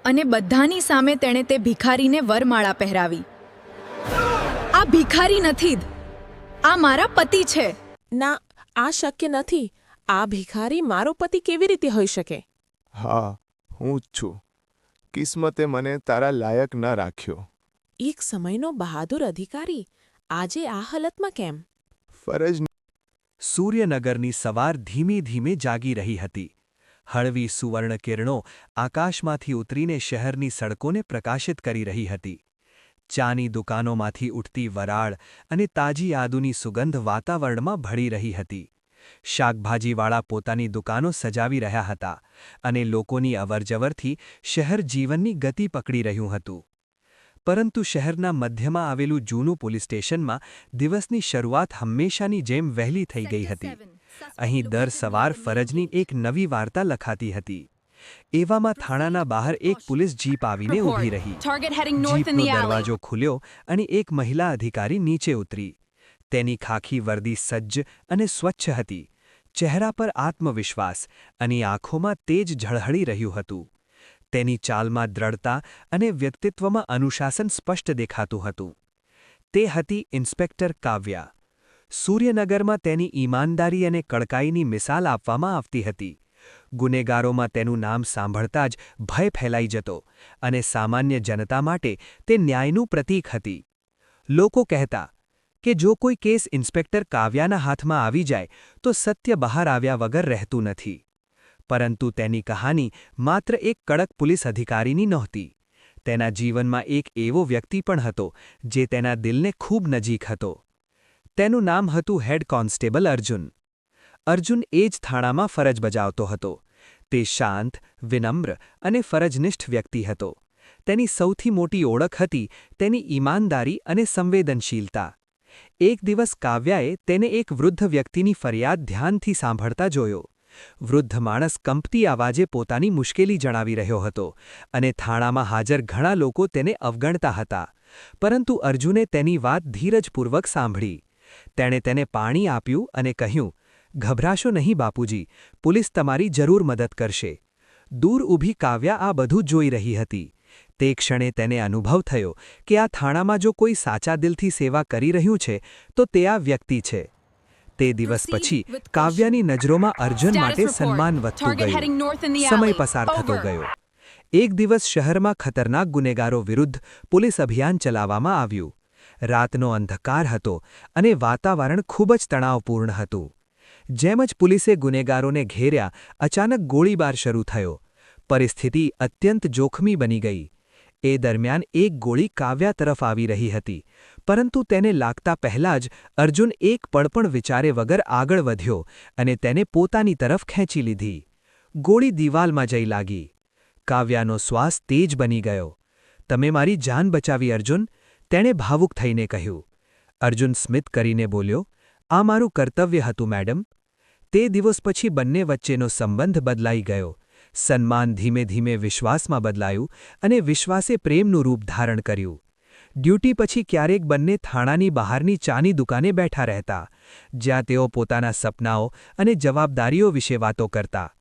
અને બધાની સામે તેણે તે ભિખારીને વરમાળા પહેરાવી. આ ભિખારી નથી જ, આ મારા પતિ છે. ના, આ શક્ય નથી. આ ભિખારી મારો પતિ કેવી રીતે હોઈ શકે? હા, હું જ છું. કિસ્મતે મને તારા લાયક ન રાખ્યો. એક સમયનો બહાદુર અધિકારી આજે આ હાલતમાં કેમ? ફરજ સૂર્યનગરની સવાર ધીમે ધીમે જાગી રહી હતી. હળવી સુવર્ણ કિરણો આકાશમાંથી ઉતરીને શહેરની સડકોને પ્રકાશિત કરી રહી હતી. ચાની દુકાનોમાંથી ઉઠતી વરાળ અને તાજી આદુની સુગંધ વાતાવરણમાં ભળી રહી હતી. શાકભાજીવાળા પોતાની દુકાનો સજાવી રહ્યા હતા અને લોકોની અવરજવરથી શહેર જીવનની ગતિ પકડી રહ્યું હતું. પરંતુ શહેરના મધ્યમાં આવેલું જૂનું પોલીસ સ્ટેશનમાં દિવસની શરૂઆત હંમેશાની જેમ વહેલી થઈ ગઈ હતી. અહીં દર સવાર ફરજની એક નવી વાર્તા લખાતી હતી. એવામાં થાણાના બહાર એક પોલીસ જીપ આવીને ઊભી રહી. જીપનો દરવાજો ખુલ્યો અને એક મહિલા અધિકારી નીચે ઉતરી. તેની ખાખી વર્દી સજ્જ અને સ્વચ્છ હતી. ચહેરા પર આત્મવિશ્વાસ અને આંખોમાં તેજ ઝળહળી રહ્યું હતું. તેની ચાલમાં દ્રઢતા અને વ્યક્તિત્વમાં અનુશાસન સ્પષ્ટ દેખાતું હતું. તે હતી ઇન્સ્પેક્ટર કાવ્યા. સૂર્યનગરમાં તેની ઈમાનદારી અને કડકાઈની મિસાલ આપવામાં આવતી હતી. ગુનેગારોમાં તેનું નામ સાંભળતા જ ભય ફેલાઈ જતો અને સામાન્ય જનતા માટે તે ન્યાયનું પ્રતીક હતી. લોકો કહેતા કે જો કોઈ કેસ ઇન્સ્પેક્ટર કાવ્યાના હાથમાં આવી જાય તો સત્ય બહાર આવ્યા વગર રહેતું નથી. પરંતુ તેની કહાની માત્ર એક કડક પોલીસ અધિકારીની નહોતી. તેના જીવનમાં એક એવો વ્યક્તિ પણ હતો જે તેના દિલને ખૂબ નજીક હતો. તેનું નામ હતું હેડ કોન્સ્ટેબલ અર્જુન. અર્જુન એ જ થાણામાં ફરજ બજાવતો હતો. તે શાંત, વિનમ્ર અને ફરજનિષ્ઠ વ્યક્તિ હતો. તેની સૌથી મોટી ઓળખ હતી તેની ઈમાનદારી અને સંવેદનશીલતા. એક દિવસ કાવ્યાએ તેને એક વૃદ્ધ વ્યક્તિની ફરિયાદ ધ્યાનથી સાંભળતા જોયો. વૃદ્ધ માણસ કંપતી અવાજે પોતાની મુશ્કેલી જણાવી રહ્યો હતો અને થાણામાં હાજર ઘણા લોકો તેને અવગણતા હતા. પરંતુ અર્જુને તેની વાત ધીરજપૂર્વક સાંભળી. તેણે તેને પાણી આપ્યું અને કહ્યું, "ગભરાશો નહીં બાપુજી, પોલીસ તમારી જરૂર મદદ કરશે." દૂર ઊભી કાવ્યા આ બધું જોઈ રહી હતી. તે ક્ષણે તેને અનુભવ થયો કે આ થાણામાં જો કોઈ સાચા દિલથી સેવા કરી રહ્યું છે તો તે આ વ્યક્તિ છે. તે દિવસ પછી કાવ્યાની નજરોમાં અર્જુન માટે સન્માન વધતું ગયું. સમય પસાર થતો ગયો. એક દિવસ શહેરમાં ખતરનાક ગુનેગારો વિરુદ્ધ પોલીસ અભિયાન ચલાવવામાં આવ્યું. રાતનો અંધકાર હતો અને વાતાવરણ ખૂબ જ તણાવપૂર્ણ હતું. જેમ જ પોલીસે ગુનેગારોને ઘેર્યા, અચાનક ગોળીબાર શરૂ થયો. પરિસ્થિતિ અત્યંત જોખમી બની ગઈ. એ દરમિયાન એક ગોળી કાવ્યા તરફ આવી રહી હતી, પરંતુ તેને લાગતા પહેલાં જ અર્જુન એક પળ પણ વિચારે વગર આગળ વધ્યો અને તેને પોતાની તરફ ખેંચી લીધી. ગોળી દિવાલમાં જઈ લાગી. કાવ્યાનો શ્વાસ તેજ બની ગયો. "તમે મારી જાન બચાવી અર્જુન," તેણે ભાવુક થઈને કહ્યું. અર્જુન સ્મિત કરીને બોલ્યો, "આ મારું કર્તવ્ય હતું મેડમ." તે દિવસ પછી બંને વચ્ચેનો સંબંધ બદલાઈ ગયો. સન્માન ધીમે ધીમે વિશ્વાસમાં બદલાયું અને વિશ્વાસે પ્રેમનું રૂપ ધારણ કર્યું. ડ્યુટી પછી ક્યારેક બંને થાણાની બહારની ચાની દુકાને બેઠા રહેતા, જ્યાં તેઓ પોતાના સપનાઓ અને જવાબદારીઓ વિશે વાતો કરતા.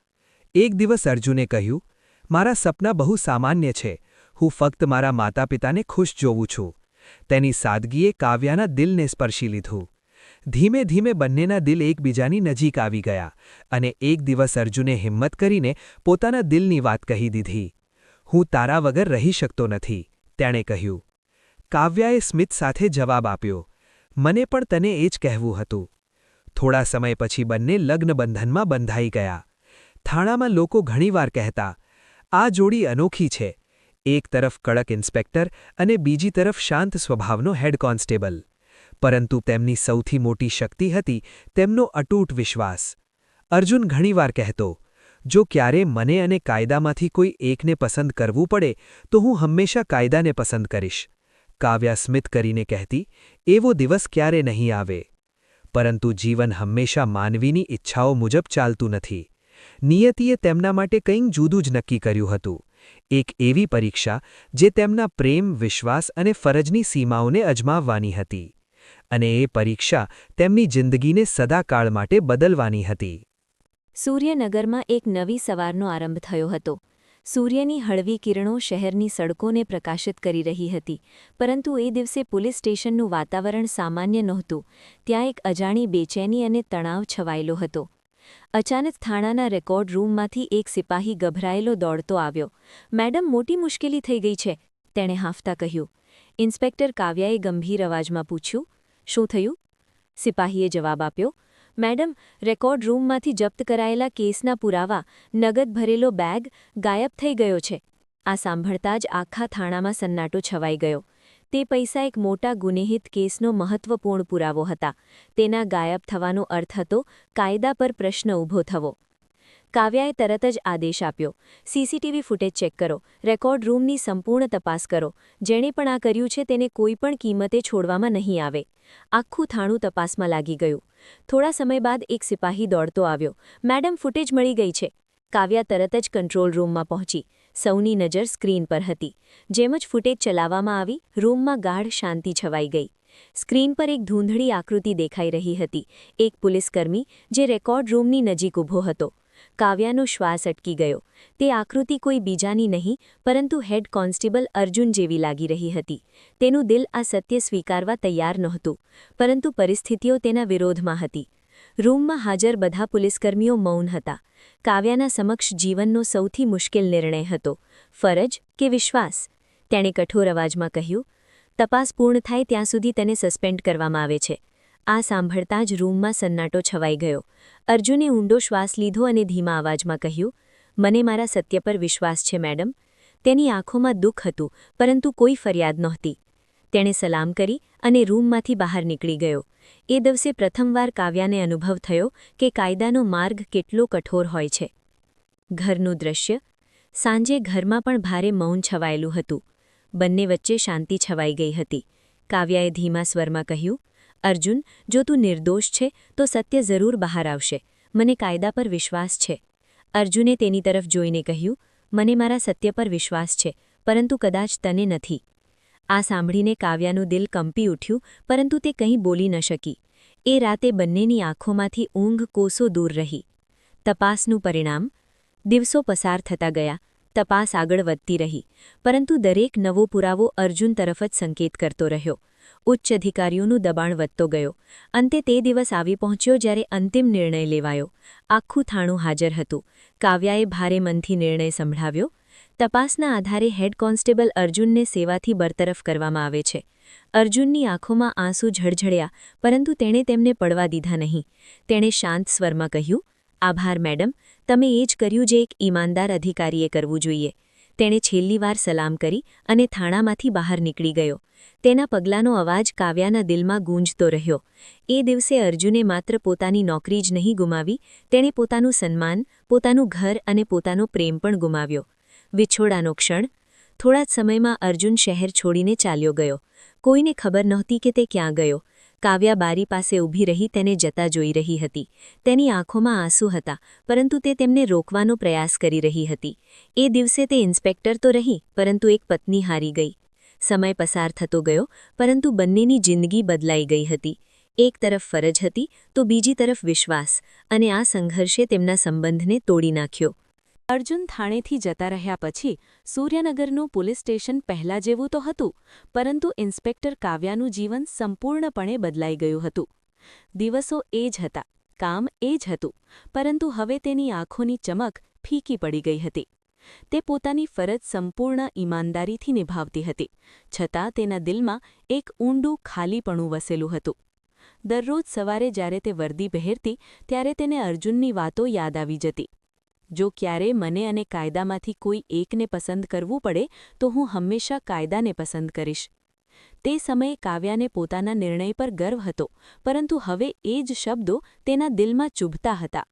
એક દિવસ અર્જુને કહ્યું, "મારા સપના બહુ સામાન્ય છે. હું ફક્ત મારા માતાપિતાને ખુશ જોઉં છું." તેની સાદગીએ કાવ્યાના દિલને સ્પર્શી લીધું. ધીમે ધીમે બંનેના દિલ એકબીજાની નજીક આવી ગયા અને એક દિવસ અર્જુને હિંમત કરીને પોતાના દિલની વાત કહી દીધી. "હું તારા વગર રહી શકતો નથી," તેણે કહ્યું. કાવ્યાએ સ્મિત સાથે જવાબ આપ્યો, "મને પણ તને એ જ કહેવું હતું." થોડા સમય પછી બંને લગ્નબંધનમાં બંધાઈ ગયા. થાણામાં લોકો ઘણીવાર કહેતા, "આ જોડી અનોખી છે." એક તરફ કડક ઇન્સ્પેક્ટર અને બીજી તરફ શાંત સ્વભાવનો હેડ કોન્સ્ટેબલ. પરંતુ તેમની સૌથી મોટી શક્તિ હતી તેમનો અતૂટ વિશ્વાસ. અર્જુન ઘણીવાર કહેતો, "જો ક્યારે મને અને કાયદામાંથી કોઈ એકને પસંદ કરવું પડે તો હું હંમેશા કાયદાને પસંદ કરીશ." કાવ્યા સ્મિત કરીને કહેતી, "એવો દિવસ ક્યારે નહીં આવે." પરંતુ જીવન હંમેશા માનવીની ઈચ્છાઓ મુજબ ચાલતું નથી. નિયતિએ તેમના માટે કંઈક જુદું જ નક્કી કર્યું હતું. એક એવી પરીક્ષા જે તેમના પ્રેમ, વિશ્વાસ અને ફરજની સીમાઓને અજમાવવાની હતી. અને એ પરીક્ષા તેમની જિંદગીને સદાકાળ માટે બદલવાની હતી. સૂર્યનગરમાં એક નવી સવારનો આરંભ થયો હતો. સૂર્યની હળવી કિરણો શહેરની સડકોને પ્રકાશિત કરી રહી હતી, પરંતુ એ દિવસે પોલીસ સ્ટેશનનું વાતાવરણ સામાન્ય નહોતું. ત્યાં એક અજાણી બેચેની અને તણાવ છવાયેલો હતો. અચાનક થાણાના રેકોર્ડ રૂમમાંથી એક સિપાહી ગભરાયેલો દોડતો આવ્યો. મેડમ, મોટી મુશ્કેલી થઈ ગઈ છે, તેણે હાંફતા કહ્યું. ઇન્સ્પેક્ટર કાવ્યાએ ગંભીર અવાજમાં પૂછ્યું, શું થયું? સિપાહીએ જવાબ આપ્યો, મેડમ, રેકોર્ડ રૂમમાંથી જપ્ત કરાયેલા કેસના પુરાવા, નગદ ભરેલો બેગ ગાયબ થઈ ગયો છે. આ સાંભળતા જ આખા થાણામાં સન્નાટો છવાઈ ગયો. તે પૈસા એક મોટા ગુનેહિત કેસનો મહત્વપૂર્ણ પુરાવો હતા. તેના ગાયબ થવાનો અર્થ હતો કાયદા પર પ્રશ્ન ઊભો થવો. કાવ્યાએ તરત જ આદેશ આપ્યો, સીસીટીવી ફૂટેજ ચેક કરો, રેકોર્ડ રૂમની સંપૂર્ણ તપાસ કરો. જેણે પણ આ કર્યું છે તેને કોઈ પણ કિંમતે છોડવામાં નહીં આવે. આખું થાણું તપાસમાં લાગી ગયું. થોડા સમય બાદ એક સિપાહી દોડતો આવ્યો, મેડમ, ફૂટેજ મળી ગઈ છે. કાવ્યા તરત જ કંટ્રોલ રૂમમાં પહોંચી. સૌની નજર સ્ક્રીન પર હતી. જેમ જ ફૂટેજ ચલાવવામાં આવી, રૂમમાં ગાઢ શાંતિ છવાઈ ગઈ. સ્ક્રીન પર એક ધૂંધળી આકૃતિ દેખાઈ રહી હતી, એક પોલીસકર્મી જે રેકોર્ડ રૂમની નજીક ઊભો હતો. કાવ્યાનો શ્વાસ અટકી ગયો. તે આકૃતિ કોઈ બીજાની નહીં, પરંતુ હેડ કોન્સ્ટેબલ અર્જુન જેવી લાગી રહી હતી. તેનું દિલ આ સત્ય સ્વીકારવા તૈયાર નહોતું, પરંતુ પરિસ્થિતિઓ તેના વિરોધમાં હતી. રૂમમાં હાજર બધા પોલીસકર્મીઓ મૌન હતા. કાવ્યાના સમક્ષ જીવનનો સૌથી મુશ્કેલ નિર્ણય હતો, ફરજ કે વિશ્વાસ. તેણે કઠોર અવાજમાં કહ્યું, તપાસ પૂર્ણ થાય ત્યાં સુધી તેને સસ્પેન્ડ કરવામાં આવે છે. આ સાંભળતા જ રૂમમાં સન્નાટો છવાઈ ગયો. અર્જુને ઊંડો શ્વાસ લીધો અને ધીમા અવાજમાં કહ્યું, મને મારા સત્ય પર વિશ્વાસ છે મેડમ. તેની આંખોમાં દુઃખ હતું, પરંતુ કોઈ ફરિયાદ નહોતી. તેણે સલામ કરી અને રૂમમાંથી બહાર નીકળી ગયો. એ દિવસે પ્રથમવાર કાવ્યાને અનુભવ થયો કે કાયદાનો માર્ગ કેટલો કઠોર હોય છે. ઘરનું દૃશ્ય. સાંજે ઘરમાં પણ ભારે મૌન છવાયેલું હતું. બંને વચ્ચે શાંતિ છવાઈ ગઈ હતી. કાવ્યાએ ધીમા સ્વરમાં કહ્યું, અર્જુન, જો તું નિર્દોષ છે તો સત્ય જરૂર બહાર આવશે. મને કાયદા પર વિશ્વાસ છે. અર્જુને તેની તરફ જોઈને કહ્યું, મને મારા સત્ય પર વિશ્વાસ છે, પરંતુ કદાચ તને નથી. આ સાંભળીને કાવ્યાનું દિલ કંપી ઉઠ્યું, પરંતુ તે કંઈ બોલી ન શકી. એ રાતે બંનેની આંખોમાંથી ઊંઘ કોસો દૂર રહી. તપાસનું પરિણામ. દિવસો પસાર થતા ગયા. તપાસ આગળ વધતી રહી, પરંતુ દરેક નવો પુરાવો અર્જુન તરફ જ સંકેત કરતો રહ્યો. ઉચ્ચ અધિકારીઓનું દબાણ વધતો ગયો. અંતે તે દિવસ આવી પહોંચ્યો જ્યારે અંતિમ નિર્ણય લેવાયો. આખું થાણું હાજર હતું. કાવ્યાએ ભારે મનથી નિર્ણય સંભળાવ્યો. તપાસના આધારે હેડ કોન્સ્ટેબલ અર્જુનને સેવાથી બરતરફ કરવામાં આવે છે. અર્જુનની આંખોમાં આંસુ ઝળઝળ્યા, પરંતુ તેણે તેમને પડવા દીધા નહીં. તેણે શાંત સ્વરમાં કહ્યું, આભાર મેડમ, તમે એ જ કર્યું જે એક ઈમાનદાર અધિકારીએ કરવું જોઈએ. તેણે છેલ્લી વાર સલામ કરી અને થાણામાંથી બહાર નીકળી ગયો. તેના પગલાંનો અવાજ કાવ્યાના દિલમાં ગૂંજતો રહ્યો. એ દિવસે અર્જુને માત્ર પોતાની નોકરી જ નહીં ગુમાવી, તેણે પોતાનું સન્માન, પોતાનું ઘર અને પોતાનો પ્રેમ પણ ગુમાવ્યો. વિછોડાનો ક્ષણ. થોડા જ સમયમાં અર્જુન શહેર છોડીને ચાલ્યો ગયો. કોઈને ખબર નહોતી કે તે ક્યાં ગયો. કાવ્યા બારી પાસે ઊભી રહી તેને જતા જોઈ રહી હતી. તેની આંખોમાં આંસુ હતા, પરંતુ તે તેમને રોકવાનો પ્રયાસ કરી રહી હતી. એ દિવસે તે ઇન્સ્પેક્ટર તો રહી, પરંતુ એક પત્ની હારી ગઈ. સમય પસાર થતો ગયો, પરંતુ બંનેની જિંદગી બદલાઈ ગઈ હતી. એક તરફ ફરજ હતી તો બીજી તરફ વિશ્વાસ, અને આ સંઘર્ષે તેમના સંબંધને તોડી નાખ્યો. અર્જુન થાણેથી જતા રહ્યા પછી સૂર્યનગરનું પોલીસ સ્ટેશન પહેલા જેવું તો હતું, પરંતુ ઇન્સ્પેક્ટર કાવ્યાનું જીવન સંપૂર્ણપણે બદલાઈ ગયું હતું. દિવસો એ જ હતા, કામ એ જ હતું, પરંતુ હવે તેની આંખોની ચમક ફીકી પડી ગઈ હતી. તે પોતાની ફરજ સંપૂર્ણ ઈમાનદારીથી નિભાવતી હતી, છતાં તેના દિલમાં એક ઊંડું ખાલીપણું વસેલું હતું. દરરોજ સવારે જ્યારે તે વર્દી પહેરતી ત્યારે તેને અર્જુનની વાતો યાદ આવી જતી. જો ક્યારે મને અને કાયદામાંથી કોઈ એકને પસંદ કરવું પડે તો હું હંમેશા કાયદાને પસંદ કરીશ. તે સમયે કાવ્યાને પોતાના નિર્ણય પર ગર્વ હતો, પરંતુ હવે એ જ શબ્દો તેના દિલમાં ચૂભતા હતા.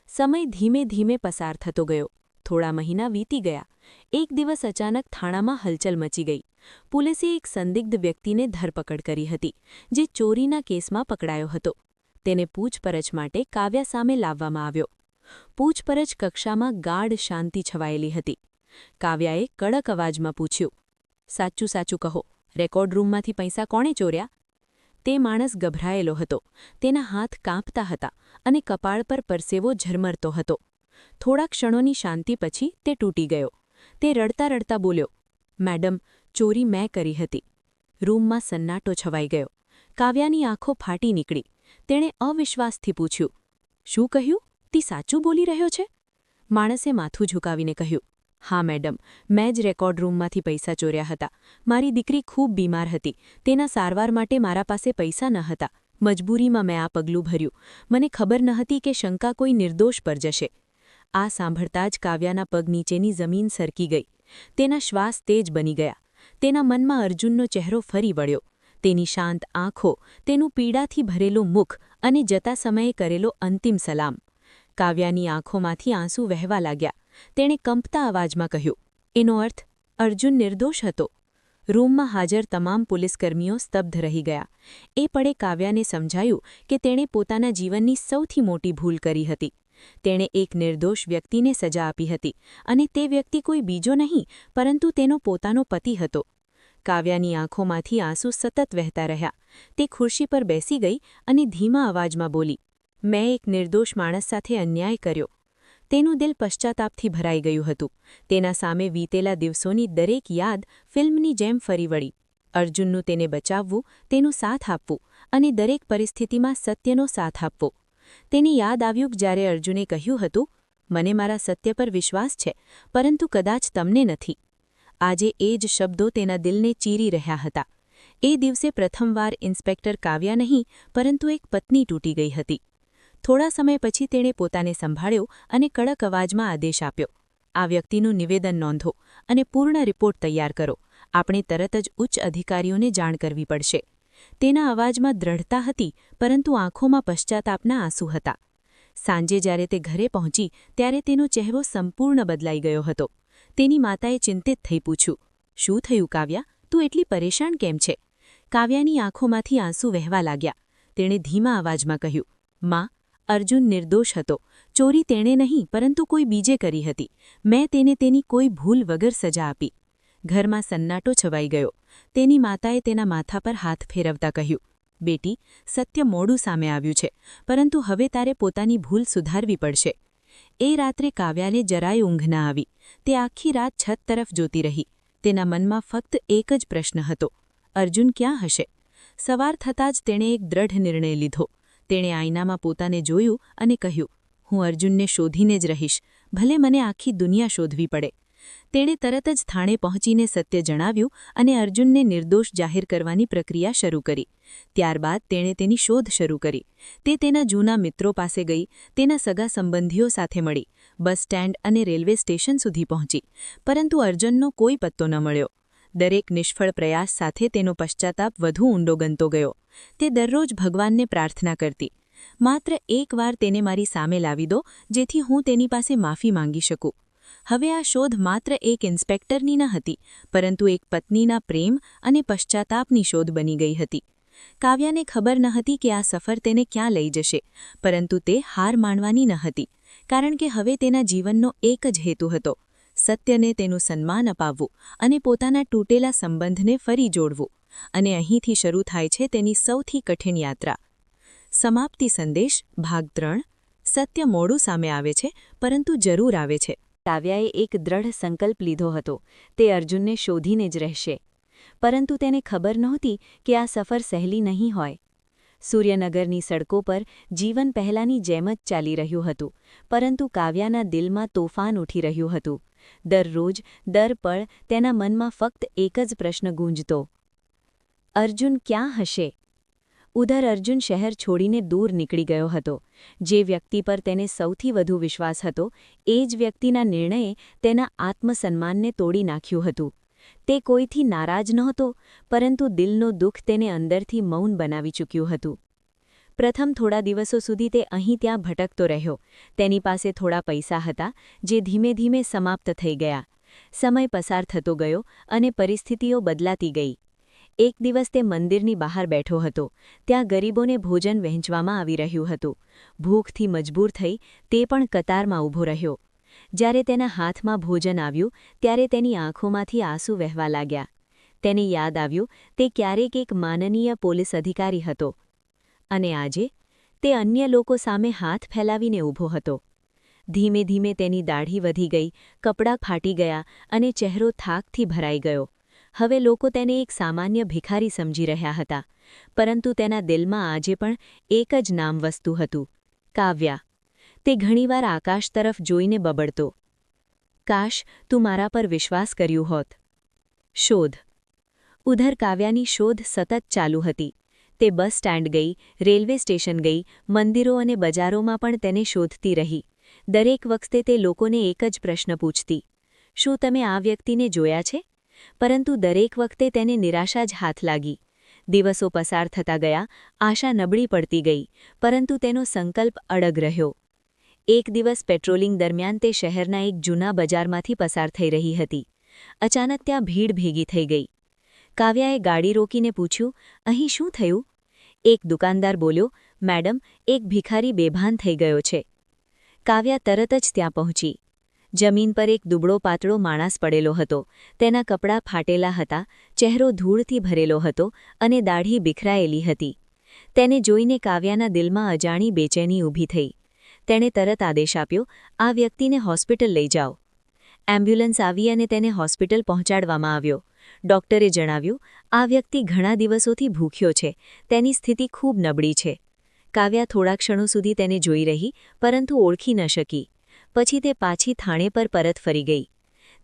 સમય ધીમે ધીમે પસાર થતો ગયો. થોડા મહિના વીતી ગયા. એક દિવસ અચાનક થાણામાં હલચલ મચી ગઈ. પોલીસે એક સંદિગ્ધ વ્યક્તિને ધરપકડ કરી હતી, જે ચોરીના કેસમાં પકડાયો હતો. તેને પૂછપરછ માટે કાવ્યા સામે લાવવામાં આવ્યો. પૂછપરછ કક્ષામાં ગાઢ શાંતિ છવાયેલી હતી. કાવ્યાએ કડક અવાજમાં પૂછ્યું, સાચું સાચું કહો, રેકોર્ડ રૂમમાંથી પૈસા કોણે ચોર્યા? તે માણસ ગભરાયેલો હતો. તેના હાથ કાંપતા હતા અને કપાળ પર પરસેવો ઝરમરતો હતો. થોડા ક્ષણોની શાંતિ પછી તે તૂટી ગયો. તે રડતા રડતા બોલ્યો, મેડમ, ચોરી મેં કરી હતી. રૂમમાં સન્નાટો છવાઈ ગયો. કાવ્યાની આંખો ફાટી નીકળી. તેણે અવિશ્વાસથી પૂછ્યું, શું કહ્યું? તી સાચું બોલી રહ્યો છે? માણસે માથું ઝુકાવીને કહ્યું, હા મેડમ, મેં જ રેકોર્ડ રૂમમાંથી પૈસા ચોર્યા હતા. મારી દીકરી ખૂબ બીમાર હતી. તેના સારવાર માટે મારા પાસે પૈસા ન હતા. મજબૂરીમાં મેં આ પગલું ભર્યું. મને ખબર ન હતી કે શંકા કોઈ નિર્દોષ પર જશે. આ સાંભળતા જ કાવ્યાના પગ નીચેની જમીન સરકી ગઈ. તેના શ્વાસ તેજ બની ગયા. તેના મનમાં અર્જુનનો ચહેરો ફરી વળ્યો. તેની શાંત આંખો, તેનું પીડાથી ભરેલું મુખ અને જતા સમયે કરેલો અંતિમ સલામ. કાવ્યાની આંખોમાંથી આંસુ વહેવા લાગ્યા. તેણે કંપતા અવાજમાં કહ્યું, એનો અર્થ, અર્જુન નિર્દોષ હતો. રૂમમાં હાજર તમામ પોલીસકર્મીઓ સ્તબ્ધ રહી ગયા. એ પળે કાવ્યાને સમજાયું કે તેણે પોતાના જીવનની સૌથી મોટી ભૂલ કરી હતી. તેણે એક નિર્દોષ વ્યક્તિને સજા આપી હતી, અને તે વ્યક્તિ કોઈ બીજો નહીં પરંતુ તેનો પોતાનો પતિ હતો. કાવ્યાની આંખોમાંથી આંસુ સતત વહેતા રહ્યા. તે ખુરશી પર બેસી ગઈ અને ધીમા અવાજમાં બોલી, મેં એક નિર્દોષ માણસ સાથે અન્યાય કર્યો. તેનું દિલ પશ્ચાતાપથી ભરાઈ ગયું હતું. તેના સામે વીતેલા દિવસોની દરેક યાદ ફિલ્મની જેમ ફરી વળી. અર્જુનનું તેને બચાવવું, તેનો સાથ આપવું અને દરેક પરિસ્થિતિમાં સત્યનો સાથ આપવો. તેને યાદ આવ્યું જ્યારે અર્જુને કહ્યું હતું, મને મારા સત્ય પર વિશ્વાસ છે, પરંતુ કદાચ તમને નથી. આજે એ જ શબ્દો તેના દિલને ચીરી રહ્યા હતા. એ દિવસે પ્રથમવાર ઇન્સ્પેક્ટર કાવ્યા નહીં પરંતુ એક પત્ની તૂટી ગઈ હતી. થોડા સમય પછી તેણે પોતાને સંભાળ્યો અને કડક અવાજમાં આદેશ આપ્યો, આ વ્યક્તિનું નિવેદન નોંધો અને પૂર્ણ રિપોર્ટ તૈયાર કરો. આપણે તરત જ ઉચ્ચ અધિકારીઓને જાણ કરવી પડશે. તેના અવાજમાં દ્રઢતા હતી, પરંતુ આંખોમાં પશ્ચાતાપના આંસુ હતા. સાંજે જ્યારે તે ઘરે પહોંચી ત્યારે તેનો ચહેરો સંપૂર્ણ બદલાઈ ગયો હતો. તેની માતાએ ચિંતિત થઈ પૂછ્યું, શું થયું કાવ્યા? તું એટલી પરેશાન કેમ છે? કાવ્યાની આંખોમાંથી આંસુ વહેવા લાગ્યા. તેણે ધીમા અવાજમાં કહ્યું, માં, અર્જુન નિર્દોષ હતો. ચોરી તેણે નહીં પરંતુ કોઈ બીજે કરી હતી. મેં તેને તેની કોઈ ભૂલ વગર સજા આપી. ઘરમાં સન્નાટો છવાઈ ગયો. તેની માતાએ તેના માથા પર હાથ ફેરવતા કહ્યું, બેટી, સત્ય મોડું સામે આવ્યું છે, પરંતુ હવે તારે પોતાની ભૂલ સુધારવી પડશે. એ રાત્રે કાવ્યાને જરાય ઊંઘ ના આવી. તે આખી રાત છત તરફ જોતી રહી. તેના મનમાં ફક્ત એક જ પ્રશ્ન હતો, અર્જુન ક્યાં હશે? સવાર થતાં જ તેણે એક દ્રઢ નિર્ણય લીધો. તેણે આઈનામાં પોતાને જોયું અને કહ્યું, હું અર્જુનને શોધીને જ રહીશ, ભલે મને આખી દુનિયા શોધવી પડે. તેણે તરત જ થાણે પહોંચીને સત્ય જણાવ્યું અને અર્જુનને નિર્દોષ જાહેર કરવાની પ્રક્રિયા શરૂ કરી. ત્યારબાદ તેણે તેની શોધ શરૂ કરી. તે તેના જૂના મિત્રો પાસે ગઈ, તેના સગા સંબંધીઓ સાથે મળી, બસ સ્ટેન્ડ અને રેલવે સ્ટેશન સુધી પહોંચી, પરંતુ અર્જુનનો કોઈ પત્તો ન મળ્યો. દરેક નિષ્ફળ પ્રયાસ સાથે તેનો પશ્ચાતાપ વધુ ઊંડો બનતો ગયો. તે દરરોજ ભગવાનને પ્રાર્થના કરતી, માત્ર એકવાર તેને મારી સામે લાવી દો, જેથી હું તેની પાસે માફી માંગી શકું. હવે આ શોધ માત્ર એક ઇન્સ્પેક્ટરની ન હતી, પરંતુ એક પત્નીના પ્રેમ અને પશ્ચાતાપની શોધ બની ગઈ હતી. કાવ્યાને ખબર ન હતી કે આ સફર તેને ક્યાં લઈ જશે, પરંતુ તે હાર માનવાની ન હતી, કારણ કે હવે તેના જીવનનો એક જ હેતુ હતો, સત્યને તેનું સન્માન અપાવવું અને પોતાના તૂટેલા સંબંધને ફરી જોડવું. અને અહીંથી શરૂ થાય છે તેની સૌથી કઠિન યાત્રા. સમાપ્તિ સંદેશ ભાગ 3. સત્ય મોડું સામે આવે છે, પરંતુ જરૂર આવે છે. કાવ્યાએ એક દ્રઢ સંકલ્પ લીધો હતો, તે અર્જુનને શોધીને જ રહેશે. પરંતુ તેને ખબર નહોતી કે આ સફર સહેલી નહીં હોય. સૂર્યનગરની સડકો પર જીવન પહેલાંની જેમ જ ચાલી રહ્યું હતું, પરંતુ કાવ્યાના દિલમાં તોફાન ઉઠી રહ્યું હતું. દરરોજ, દર પળ તેના મનમાં ફક્ત એક જ પ્રશ્ન ગૂંજતો, અર્જુન ક્યાં હશે? ઉધર અર્જુન શહેર છોડીને દૂર નીકળી ગયો હતો. જે વ્યક્તિ પર તેને સૌથી વધુ વિશ્વાસ હતો, એ જ વ્યક્તિના નિર્ણયે તેના આત્મસન્માનને તોડી નાખ્યું હતું. તે કોઈથી નારાજ નહોતો, પરંતુ દિલનું દુઃખ તેને અંદરથી મૌન બનાવી ચૂક્યું હતું. પ્રથમ થોડા દિવસો સુધી તે અહીં ત્યાં ભટકતો રહ્યો. તેની પાસે થોડા પૈસા હતા, જે ધીમે ધીમે સમાપ્ત થઈ ગયા. સમય પસાર થતો ગયો અને પરિસ્થિતિઓ બદલાતી ગઈ. એક દિવસ તે મંદિરની બહાર બેઠો હતો. ત્યાં ગરીબોને ભોજન વહેંચવામાં આવી રહ્યું હતું. ભૂખથી મજબૂર થઈ તે પણ કતારમાં ઊભો રહ્યો. જ્યારે તેના હાથમાં ભોજન આવ્યું ત્યારે તેની આંખોમાંથી આંસુ વહેવા લાગ્યા. તેને યાદ આવ્યું તે ક્યારેક એક માનનીય પોલીસ અધિકારી હતો, અને આજે તે અન્ય લોકો સામે હાથ ફેલાવીને ઊભો હતો. ધીમે ધીમે તેની દાઢી વધી ગઈ, કપડાં ફાટી ગયા અને ચહેરો થાકથી ભરાઈ ગયો. હવે લોકો તેને એક સામાન્ય ભિખારી સમજી રહ્યા હતા, પરંતુ તેના દિલમાં આજે પણ એક જ નામ વસતું હતું: કાવ્યા. તે ઘણીવાર આકાશ તરફ જોઈને બબડતો: કાશ તું મારા પર વિશ્વાસ કર્યું હોત. શોધ. ઉધર કાવ્યાની શોધ સતત ચાલુ હતી. તે બસ સ્ટેન્ડ ગઈ, રેલવે સ્ટેશન ગઈ, મંદિરો અને બજારોમાં પણ તેને શોધતી રહી. દરેક વખતે તે લોકોને એક જ પ્રશ્ન પૂછતી: શું તમે આ વ્યક્તિને જોયા છે? પરંતુ દરેક વખતે તેને નિરાશા જ હાથ લાગી. દિવસો પસાર થતા ગયા, આશા નબળી પડતી ગઈ, પરંતુ તેનો સંકલ્પ અડગ રહ્યો. એક દિવસ પેટ્રોલિંગ દરમિયાન તે શહેરના એક જૂના બજારમાંથી પસાર થઈ રહી હતી. અચાનક ત્યાં ભીડ ભેગી થઈ ગઈ. કાવ્યાએ ગાડી રોકીને પૂછ્યું: અહીં શું થયું? એક દુકાનદાર બોલ્યો: મેડમ, એક ભિખારી બેભાન થઈ ગયો છે. કાવ્યા તરત જ ત્યાં પહોંચી. જમીન પર એક દુબળો પાતળો માણસ પડેલો હતો. તેના કપડાં ફાટેલા હતા, ચહેરો ધૂળથી ભરેલો હતો અને દાઢી બિખરાયેલી હતી. તેને જોઈને કાવ્યાના દિલમાં અજાણી બેચેની ઊભી થઈ. તેણે તરત આદેશ આપ્યો: આ વ્યક્તિને હોસ્પિટલ લઈ જાઓ. એમ્બ્યુલન્સ આવી અને તેને હોસ્પિટલ પહોંચાડવામાં આવ્યો. ડોક્ટરે જણાવ્યું: આ વ્યક્તિ ઘણા દિવસોથી ભૂખ્યો છે, તેની સ્થિતિ ખૂબ નબળી છે. કાવ્યા થોડા ક્ષણો સુધી તેને જોઈ રહી, પરંતુ ઓળખી ન શકી. પછી તે પાછી થાણે પર પરત ફરી ગઈ.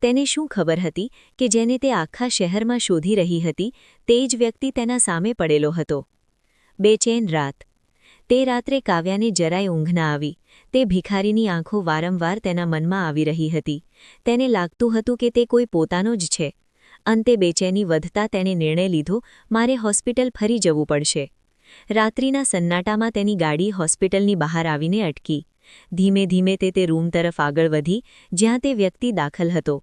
તેને શું ખબર હતી કે જેને તે આખા શહેરમાં શોધી રહી હતી, તે જ વ્યક્તિ તેના સામે પડેલો હતો. બેચેન રાત. તે રાત્રે કાવ્યાને જરાય ઊંઘ ન આવી. તે ભિખારીની આંખો વારંવાર તેના મનમાં આવી રહી હતી. તેને લાગતું હતું કે તે કોઈ પોતાનો જ છે. અંતે બેચેની વધતા તેણે નિર્ણય લીધો: મારે હોસ્પિટલ ફરી જવું પડશે. રાત્રિના સન્નાટામાં તેની ગાડી હોસ્પિટલની બહાર આવીને અટકી. ધીમે ધીમે તે રૂમ તરફ આગળ વધી જ્યાં તે વ્યક્તિ દાખલ હતો.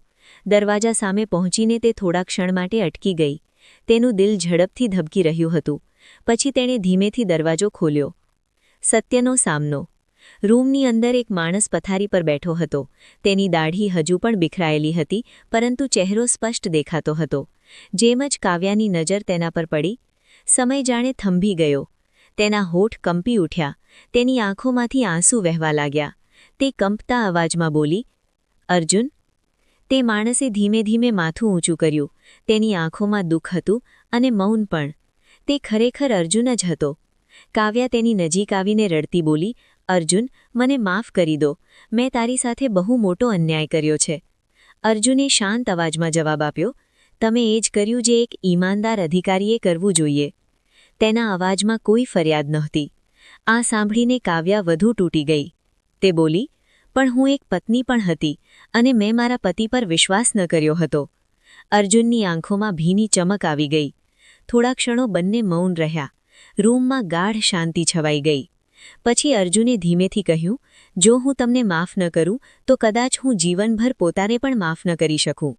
દરવાજા સામે પહોંચીને તે થોડા ક્ષણ માટે અટકી ગઈ. તેનું દિલ ઝડપથી ધબકી રહ્યું હતું. પછી તેણે ધીમેથી દરવાજો ખોલ્યો. સત્યનો સામનો. રૂમની અંદર એક માણસ પથારી પર બેઠો હતો. તેની દાઢી હજુ પણ બિખરાયેલી હતી, પરંતુ ચહેરો સ્પષ્ટ દેખાતો હતો. જેમ જ કાવ્યાની નજર તેના પર પડી, સમય જાણે થંભી ગયો. તેના હોઠ કંપી ઉઠ્યા. તેની આંખોમાંથી આંસુ વહેવા લાગ્યા. તે કંપતા અવાજમાં બોલી: અર્જુન. તે માણસે ધીમે ધીમે માથું ઊંચું કર્યું. તેની આંખોમાં દુઃખ હતું અને મૌન પણ. તે ખરેખર અર્જુન જ હતો. કાવ્યા તેની નજીક આવીને રડતી બોલી: અર્જુન, મને માફ કરી દો. મેં તારી સાથે બહુ મોટો અન્યાય કર્યો છે. અર્જુને શાંત અવાજમાં જવાબ આપ્યો: તમે એ જ કર્યું જે એક ઈમાનદાર અધિકારીએ કરવું જોઈએ. તેના અવાજમાં કોઈ ફરિયાદ નહોતી. આ સાંભળીને કાવ્યા વધુ તૂટી ગઈ. તે બોલી: પણ હું એક પત્ની પણ હતી અને મેં મારા પતિ પર વિશ્વાસ ન કર્યો હતો. અર્જુનની આંખોમાં ભીની ચમક આવી ગઈ. થોડા ક્ષણો બંને મૌન રહ્યા. રૂમમાં ગાઢ શાંતિ છવાઈ ગઈ. પછી અર્જુને ધીમેથી કહ્યું: જો હું તમને માફ ન કરું તો કદાચ હું જીવનભર પોતાને પણ માફ ન કરી શકું.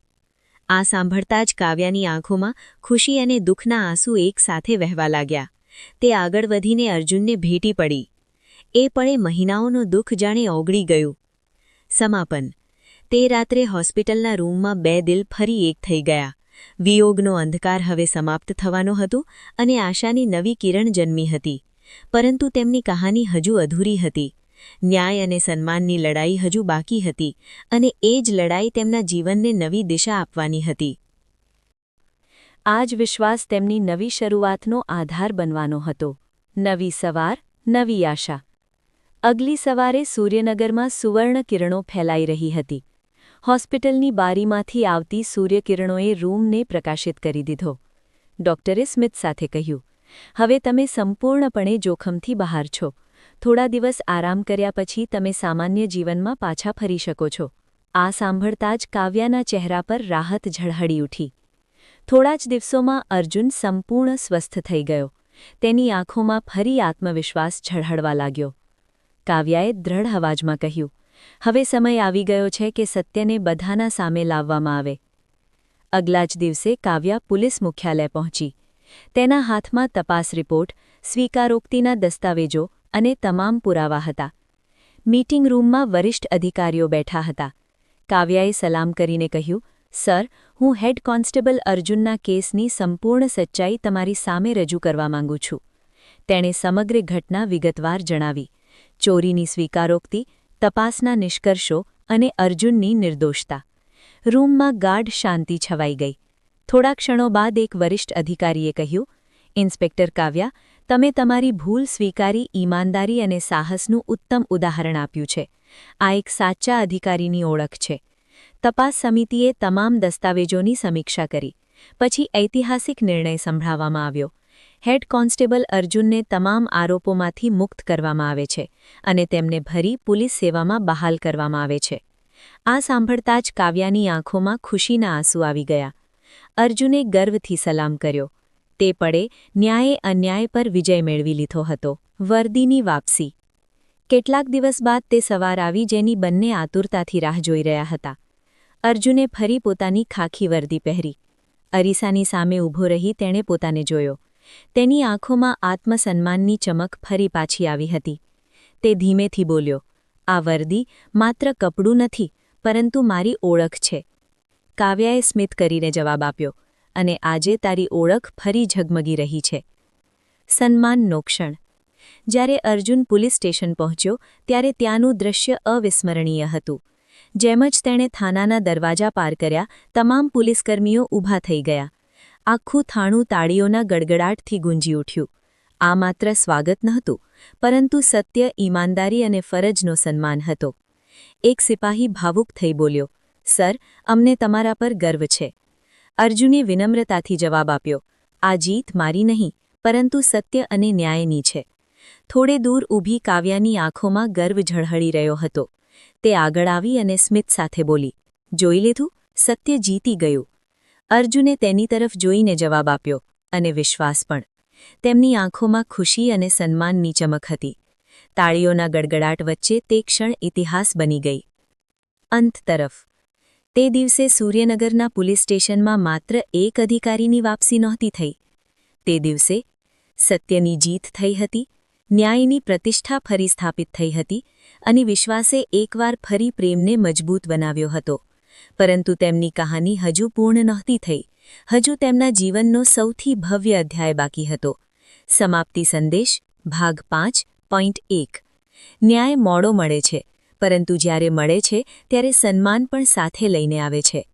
આ સાંભળતા જ કાવ્યાની આંખોમાં ખુશી અને દુઃખના આંસુ એકસાથે વહેવા લાગ્યા. તે આગળ વધીને અર્જુનને ભેટી પડી. એ પળે મહિનાઓનું દુઃખ જાણે ઓગળી ગયું. સમાપન. તે રાત્રે હોસ્પિટલના રૂમમાં બે દિલ ફરી એક થઈ ગયા. વિયોગનો અંધકાર હવે સમાપ્ત થવાનો હતો અને આશાની નવી કિરણ જન્મી હતી. પરંતુ તેમની કહાની હજુ અધૂરી હતી. ન્યાય અને સન્માનની લડાઈ હજુ બાકી હતી, અને એ જ લડાઈ તેમના જીવનને નવી દિશા આપવાની હતી. આ જ વિશ્વાસ તેમની નવી શરૂઆતનો આધાર બનવાનો હતો. નવી સવાર, નવી આશા. અગલી સવારે સૂર્યનગરમાં સુવર્ણ કિરણો ફેલાઈ રહી હતી. હોસ્પિટલની બારીમાંથી આવતી સૂર્યકિરણોએ રૂમને પ્રકાશિત કરી દીધો. ડોક્ટરે સ્મિત સાથે કહ્યું: હવે તમે સંપૂર્ણપણે જોખમથી બહાર છો. થોડા દિવસ આરામ કર્યા પછી તમે સામાન્ય જીવનમાં પાછા ફરી શકો છો. આ સાંભળતા જ કાવ્યાના ચહેરા પર રાહત ઝળહળી ઉઠી. થોડા જ દિવસોમાં અર્જુન સંપૂર્ણ સ્વસ્થ થઈ ગયો. તેની આંખોમાં ફરી આત્મવિશ્વાસ ઝળહળવા લાગ્યો. કાવ્યાએ દ્રઢ અવાજમાં કહ્યું: હવે સમય આવી ગયો છે કે સત્યને બધાના સામે લાવવામાં આવે. અગલા જ દિવસે કાવ્યા પોલીસ મુખ્યાલય પહોંચી. તેના હાથમાં તપાસ રિપોર્ટ, સ્વીકારોક્તિના દસ્તાવેજો અને તમામ પુરાવા હતા. મીટિંગ રૂમમાં વરિષ્ઠ અધિકારીઓ બેઠા હતા. કાવ્યાએ સલામ કરીને કહ્યું: સર, હું હેડ કોન્સ્ટેબલ અર્જુનના કેસની સંપૂર્ણ સચ્ચાઈ તમારી સામે રજૂ કરવા માંગુ છું. તેણે સમગ્ર ઘટના વિગતવાર જણાવી. ચોરીની સ્વીકારોક્તિ, તપાસના નિષ્કર્ષો અને અર્જુનની નિર્દોષતા. રૂમમાં ગાઢ શાંતિ છવાઈ ગઈ. થોડા ક્ષણો બાદ એક વરિષ્ઠ અધિકારીએ કહ્યું, ઇન્સ્પેક્ટર કાવ્યા, તમે તમારી ભૂલ સ્વીકારી ઈમાનદારી અને સાહસનું ઉત્તમ ઉદાહરણ આપ્યું છે. આ એક સાચા અધિકારીની ઓળખ છે. તપાસ સમિતિએ તમામ દસ્તાવેજોની સમીક્ષા કરી. પછી ઐતિહાસિક નિર્ણય સંભળાવવામાં આવ્યો. હેડ કોન્સ્ટેબલ અર્જુનને તમામ આરોપોમાંથી મુક્ત કરવામાં આવે છે અને તેમને ભરી પોલીસ સેવામાં બહાલ કરવામાં આવે છે. આ સાંભળતા જ કાવ્યાની આંખોમાં ખુશીના આંસુ આવી ગયા. અર્જુને ગર્વથી સલામ કર્યો. તે પળે ન્યાયે અન્યાય પર વિજય મેળવી લીધો હતો. વર્દીની વાપસી. કેટલાક દિવસ બાદ તે સવાર આવી જેની બંને આતુરતાથી રાહ જોઈ રહ્યા હતા. અર્જુને ફરી પોતાની ખાખી વર્દી પહેરી. અરીસાની સામે ઊભો રહી તેણે પોતાને જોયો. તેની આંખોમાં આત્મસન્માનની ચમક ફરી પાછી આવી હતી. તે ધીમેથી બોલ્યો, આ વર્દી માત્ર કપડું નથી, પરંતુ મારી ઓળખ છે. કાવ્યાએ સ્મિત કરીને જવાબ આપ્યો, અને આજે તારી ઓળખ ફરી ઝગમગી રહી છે. સન્માનનો ક્ષણ. જ્યારે અર્જુન પોલીસ સ્ટેશન પહોંચ્યો ત્યારે ત્યાંનું દૃશ્ય અવિસ્મરણીય હતું. જેમ જ તેણે થાનાના દરવાજા પાર કર્યા, તમામ પોલીસકર્મીઓ ઊભા થઈ ગયા. આખું થાણું તાળીઓના ગડગડાટથી ગુંજી ઉઠ્યું. આ માત્ર સ્વાગત નહોતું, પરંતુ સત્ય, ઈમાનદારી અને ફરજનો સન્માન હતો. એક સિપાહી ભાવુક થઈ બોલ્યો, સર, અમને તમારા પર ગર્વ છે. અર્જુને વિનમ્રતાથી જવાબ આપ્યો, આ જીત મારી નહીં, પરંતુ સત્ય અને ન્યાયની છે. થોડે દૂર ઊભી કાવ્યાની આંખોમાં ગર્વ ઝળહળી રહ્યો હતો. તે આગળ આવી અને સ્મિત સાથે બોલી, જોઈ લીધું, સત્ય જીતી ગયું. અર્જુને તેની તરફ જોઈને જવાબ આપ્યો, અને વિશ્વાસ પણ. તેમની આંખોમાં ખુશી અને સન્માનની ચમક હતી. તાળીઓના ગડગડાટ વચ્ચે તે ક્ષણ ઇતિહાસ બની ગઈ. અંત તરફ. તે દિવસે સૂર્યનગરના પોલીસ સ્ટેશનમાં માત્ર એક અધિકારીની વાપસી નહોતી થઈ. તે દિવસે સત્યની જીત થઈ હતી, ન્યાયની પ્રતિષ્ઠા ફરી સ્થાપિત થઈ હતી, અને વિશ્વાસે એકવાર ફરી પ્રેમને મજબૂત બનાવ્યો હતો. પરંતુ તેમની કહાની હજુ પૂર્ણ નહોતી થઈ. હજુ તેમના જીવનનો સૌથી ભવ્ય અધ્યાય બાકી હતો. સમાપ્તિ સંદેશ, ભાગ 5.1. ન્યાય મોડો મળે છે, પરંતુ જ્યારે મળે છે ત્યારે સન્માન પણ સાથે લઈને આવે છે.